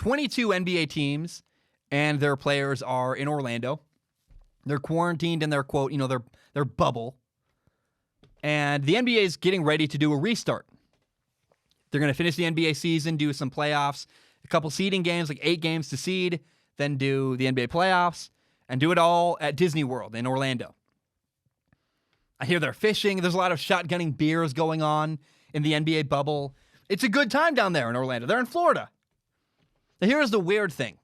22 NBA teams and their players are in Orlando. They're quarantined in their quote, their bubble. And the NBA is getting ready to do a restart. They're going to finish the NBA season, do some playoffs, a couple seeding games, like 8 games to seed, then do the NBA playoffs, and do it all at Disney World in Orlando. I hear they're fishing. There's a lot of shotgunning beers going on in the NBA bubble. It's a good time down there in Orlando. They're in Florida. Now, here's the weird thing.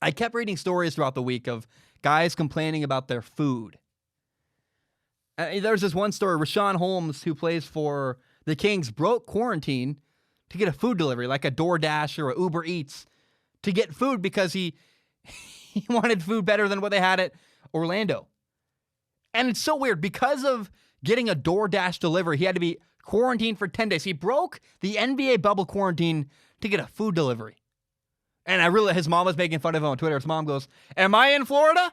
I kept reading stories throughout the week of guys complaining about their food. There's this one story, Rashawn Holmes, who plays for the Kings, broke quarantine to get a food delivery, like a DoorDash or a Uber Eats, to get food because he wanted food better than what they had at Orlando. And it's so weird. Because of getting a DoorDash delivery, he had to be quarantined for 10 days. He broke the NBA bubble quarantine to get a food delivery. And his mom was making fun of him on Twitter. His mom goes, "Am I in Florida?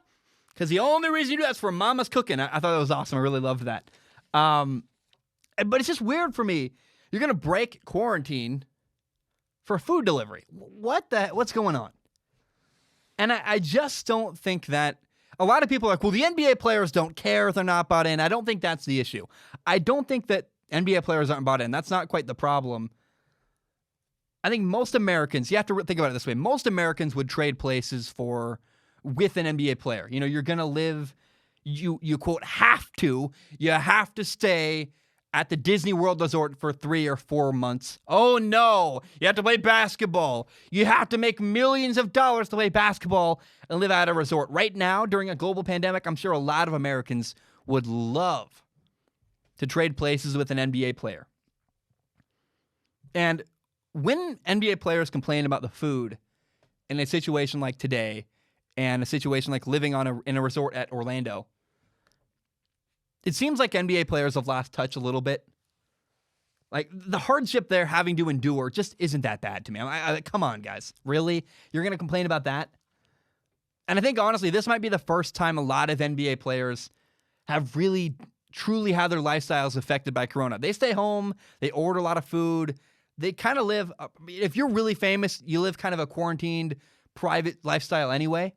Because the only reason you do that's for Mama's cooking." I thought that was awesome. I really loved that. But it's just weird for me. You're going to break quarantine for food delivery. What's going on? And I just don't think that. A lot of people are like, well, the NBA players don't care if they're not bought in. I don't think that's the issue. I don't think that NBA players aren't bought in. That's not quite the problem. I think most Americans, you have to think about it this way, most Americans would trade places with an NBA player. You're going to live, you quote, you have to stay at the Disney World Resort for 3 or 4 months. Oh no, you have to play basketball. You have to make millions of dollars to play basketball and live at a resort. Right now, during a global pandemic, I'm sure a lot of Americans would love to trade places with an NBA player. And when NBA players complain about the food in a situation like today and a situation like living in a resort at Orlando, it seems like NBA players have lost touch a little bit. Like, the hardship they're having to endure just isn't that bad to me. Come on, guys. Really? You're going to complain about that? And I think, honestly, this might be the first time a lot of NBA players have really, truly had their lifestyles affected by Corona. They stay home. They order a lot of food. They kind of live, if you're really famous, you live kind of a quarantined, private lifestyle anyway.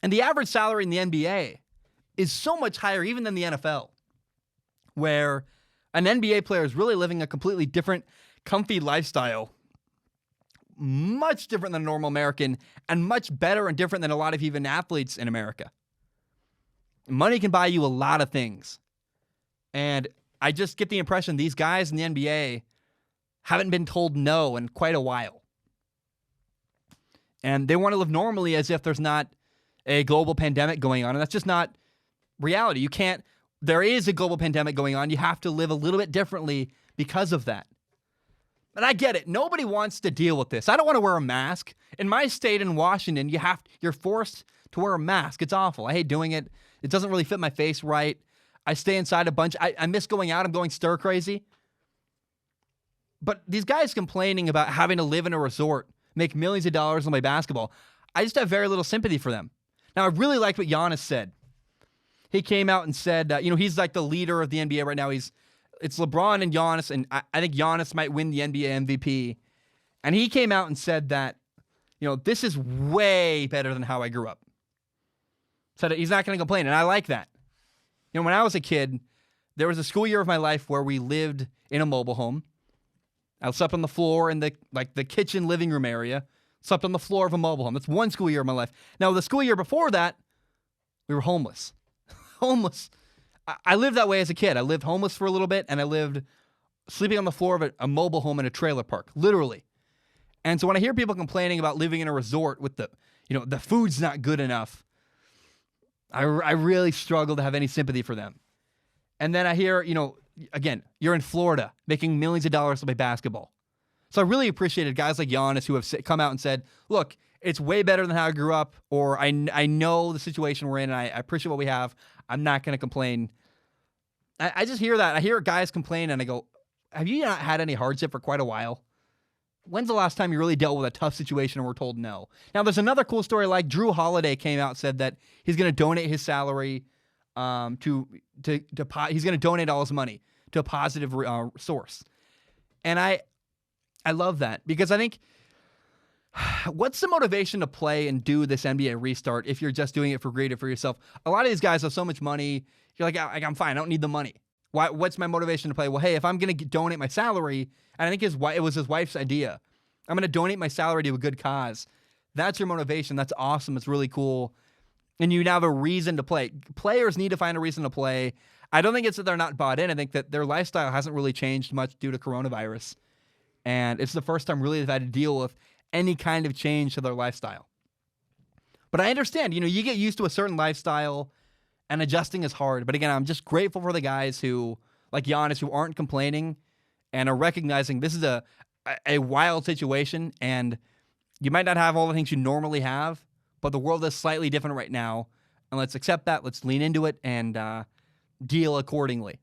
And the average salary in the NBA is so much higher even than the NFL, where an NBA player is really living a completely different, comfy lifestyle, much different than a normal American, and much better and different than a lot of even athletes in America. Money can buy you a lot of things. And I just get the impression these guys in the NBA haven't been told no in quite a while. And they want to live normally as if there's not a global pandemic going on, and that's just not reality. There is a global pandemic going on. You have to live a little bit differently because of that. And I get it. Nobody wants to deal with this. I don't want to wear a mask. In my state in Washington, you're forced to wear a mask. It's awful. I hate doing it. It doesn't really fit my face right. I stay inside a bunch. I miss going out. I'm going stir crazy. But these guys complaining about having to live in a resort, make millions of dollars and play basketball, I just have very little sympathy for them. Now, I really liked what Giannis said. He came out and said, he's like the leader of the NBA right now. It's LeBron and Giannis, and I think Giannis might win the NBA MVP. And he came out and said that, this is way better than how I grew up. Said he's not going to complain, and I like that. When I was a kid, there was a school year of my life where we lived in a mobile home. I slept on the floor in the kitchen living room area. Slept on the floor of a mobile home. That's one school year of my life. Now, the school year before that, we were homeless. Homeless. I lived that way as a kid. I lived homeless for a little bit, and I lived sleeping on the floor of a mobile home in a trailer park, literally. And so when I hear people complaining about living in a resort with the food's not good enough, I really struggle to have any sympathy for them. And then I hear, again, you're in Florida making millions of dollars to play basketball. So I really appreciated guys like Giannis who have come out and said, look, it's way better than how I grew up, or I know the situation we're in, and I appreciate what we have. I'm not going to complain. I just hear that. I hear guys complain, and I go, have you not had any hardship for quite a while? When's the last time you really dealt with a tough situation and were told no? Now, there's another cool story, like Drew Holiday came out and said that he's going to donate his salary he's going to donate all his money to a positive source. And I love that, because I think What's the motivation to play and do this NBA restart if you're just doing it for greed or for yourself? A lot of these guys have so much money. You're like, I'm fine. I don't need the money. What's my motivation to play? Well, hey, if I'm going to donate my salary, and I think it was his wife's idea, I'm going to donate my salary to a good cause. That's your motivation. That's awesome. It's really cool. And you now have a reason to play. Players need to find a reason to play. I don't think it's that they're not bought in. I think that their lifestyle hasn't really changed much due to coronavirus. And it's the first time really they've had to deal with any kind of change to their lifestyle. But I understand, you get used to a certain lifestyle and adjusting is hard. But again, I'm just grateful for the guys who, like Giannis, who aren't complaining and are recognizing this is a wild situation and you might not have all the things you normally have, but the world is slightly different right now. And let's accept that. Let's lean into it and deal accordingly.